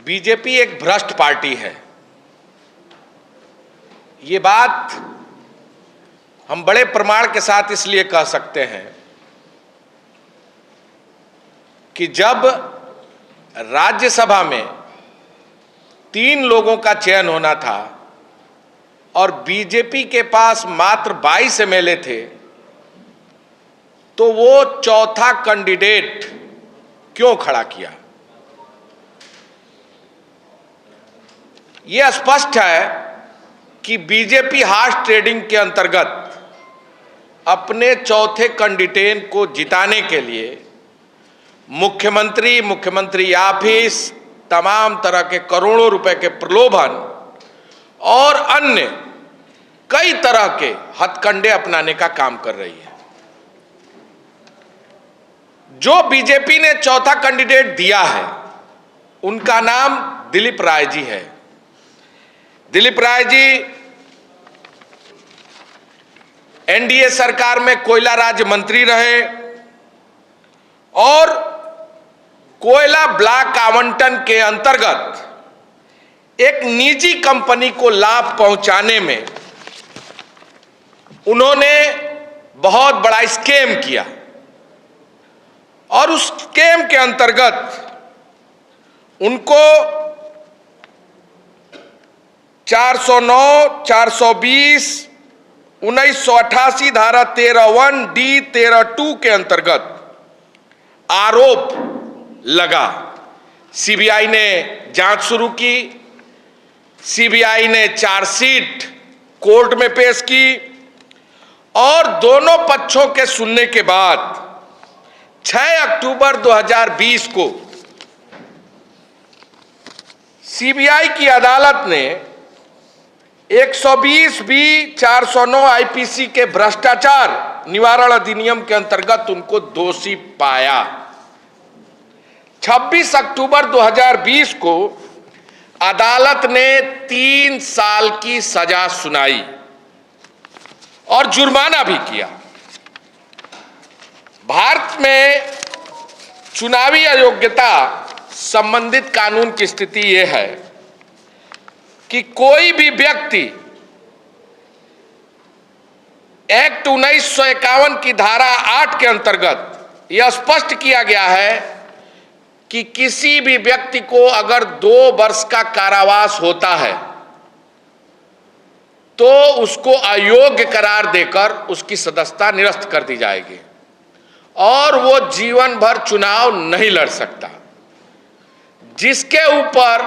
BJP एक भ्रष्ट party है। ये बात हम बड़े प्रमाण के साथ इसलिए कह सकते हैं कि जब राज्यसभा में 3 लोगों का चयन होना था और बीजेपी के पास मात्र 22 एमएलए थे, तो वो चौथा कैंडिडेट क्यों खड़ा किया? यह स्पष्ट है कि बीजेपी हॉर्स ट्रेडिंग के अंतर्गत अपने चौथे कैंडिडेट को जिताने के लिए मुख्यमंत्री ऑफिस, तमाम तरह के करोड़ों रुपए के प्रलोभन और अन्य कई तरह के हथकंडे अपनाने का काम कर रही है। जो बीजेपी ने चौथा कैंडिडेट दिया है, उनका नाम दिलीप राय जी है। दिलीप राय जी एनडीए सरकार में कोयला राज्य मंत्री रहे और कोयला ब्लॉक आवंटन के अंतर्गत एक निजी कंपनी को लाभ पहुंचाने में उन्होंने बहुत बड़ा स्कैम किया और उस स्कैम के अंतर्गत उनको 409, 420, 1988 धारा 13(1)D, 13(2) के अंतर्गत आरोप लगा। सीबीआई ने जांच शुरू की। सीबीआई ने चार्जशीट कोर्ट में पेश की और दोनों पक्षों के सुनने के बाद 6 अक्टूबर 2020 को सीबीआई की अदालत ने 120(b), 409 आईपीसी के भ्रष्टाचार निवारण अधिनियम के अंतर्गत उनको दोषी पाया। 26 अक्टूबर 2020 को अदालत ने 3 साल की सजा सुनाई और जुर्माना भी किया। भारत में चुनावी अयोग्यता संबंधित कानून की स्थिति यह है कि कोई भी व्यक्ति एक्ट 1951 की धारा 8 के अंतर्गत यह स्पष्ट किया गया है कि किसी भी व्यक्ति को अगर 2 वर्ष का कारावास होता है तो उसको अयोग्य करार देकर उसकी सदस्यता निरस्त कर दी जाएगी और वो जीवन भर चुनाव नहीं लड़ सकता। जिसके ऊपर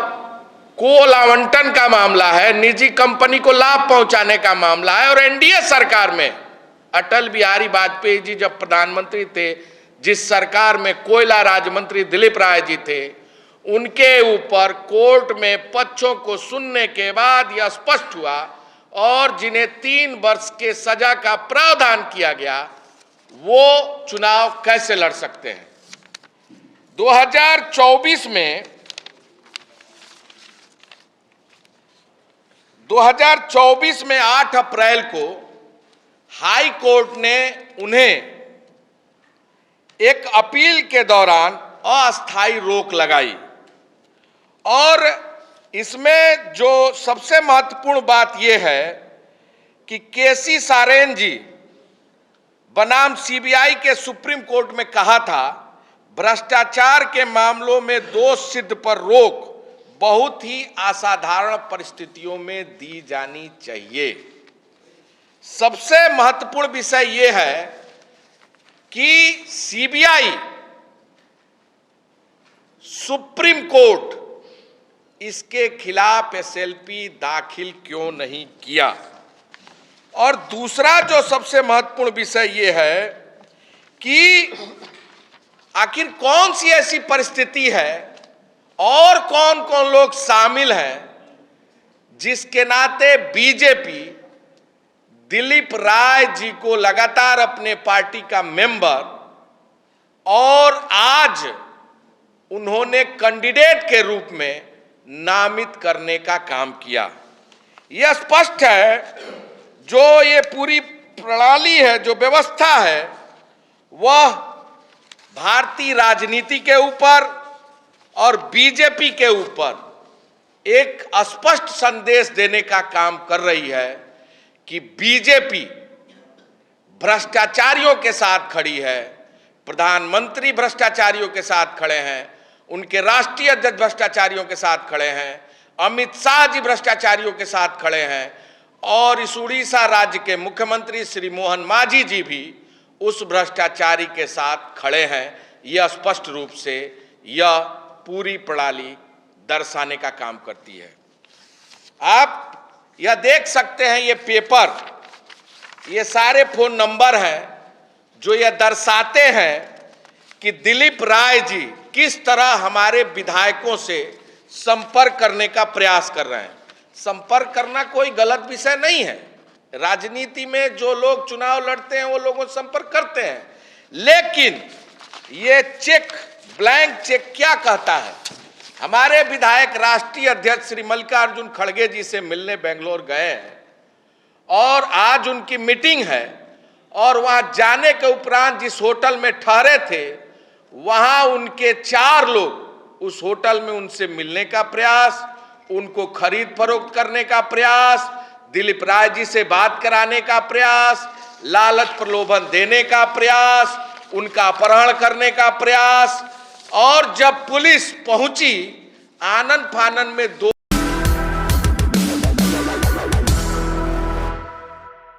कोल आवंटन का मामला है, निजी कंपनी को लाभ पहुंचाने का मामला है और एनडीए सरकार में अटल बिहारी वाजपेयी जी जब प्रधानमंत्री थे, जिस सरकार में कोयला राज्य मंत्री दिलीप राय जी थे, उनके ऊपर कोर्ट में पक्षों को सुनने के बाद यह स्पष्ट हुआ और जिन्हें 3 वर्ष के सजा का प्रावधान किया गया वो चुनाव कैसे लड़ सकते हैं। 2024 में 8 अप्रैल को हाई कोर्ट ने उन्हें एक अपील के दौरान अस्थायी रोक लगाई और इसमें जो सबसे महत्वपूर्ण बात यह है कि केसी सारेन जी बनाम सीबीआई के सुप्रीम कोर्ट में कहा था, भ्रष्टाचार के मामलों में दोष सिद्ध पर रोक बहुत ही असाधारण परिस्थितियों में दी जानी चाहिए। सबसे महत्वपूर्ण विषय यह है कि सीबीआई, सुप्रीम कोर्ट इसके खिलाफ एसएलपी दाखिल क्यों नहीं किया। और दूसरा जो सबसे महत्वपूर्ण विषय यह है कि आखिर कौन सी ऐसी परिस्थिति है और कौन कौन लोग शामिल हैं जिसके नाते बीजेपी दिलीप राय जी को लगातार अपने पार्टी का मेंबर और आज उन्होंने कैंडिडेट के रूप में नामित करने का काम किया। यह स्पष्ट है, जो ये पूरी प्रणाली है, जो व्यवस्था है, वह भारतीय राजनीति के ऊपर और बीजेपी के ऊपर एक स्पष्ट संदेश देने का काम कर रही है कि बीजेपी भ्रष्टाचारियों के साथ खड़ी है, प्रधानमंत्री भ्रष्टाचारियों के साथ खड़े हैं, उनके राष्ट्रीय अध्यक्ष भ्रष्टाचारियों के साथ खड़े हैं, अमित शाह जी भ्रष्टाचारियों के साथ खड़े हैं और इस उड़ीसा राज्य के मुख्यमंत्री श्री मोहन मांझी जी भी उस भ्रष्टाचारी के साथ खड़े हैं। यह स्पष्ट रूप से यह पूरी प्रणाली दर्शाने का काम करती है। आप यह देख सकते हैं, ये पेपर, ये सारे फोन नंबर हैं जो यह दर्शाते हैं कि दिलीप राय जी किस तरह हमारे विधायकों से संपर्क करने का प्रयास कर रहे हैं। संपर्क करना कोई गलत विषय नहीं है, राजनीति में जो लोग चुनाव लड़ते हैं वो लोगों से संपर्क करते हैं, लेकिन ये चेक, ब्लैंक चेक क्या कहता है? हमारे विधायक राष्ट्रीय अध्यक्ष श्री मल्लिकार्जुन खड़गे जी से मिलने बेंगलोर गए हैं और आज उनकी मीटिंग है और वहां जाने के उपरांत जिस होटल में ठहरे थे वहां उनके 4 लोग उस होटल में उनसे मिलने का प्रयास, उनको खरीद फरोख्त करने का प्रयास, दिलीप राय जी से बात कराने का प्रयास, लालच प्रलोभन देने का प्रयास, उनका अपहरण करने का प्रयास। और जब पुलिस पहुंची, आनन फानन में 2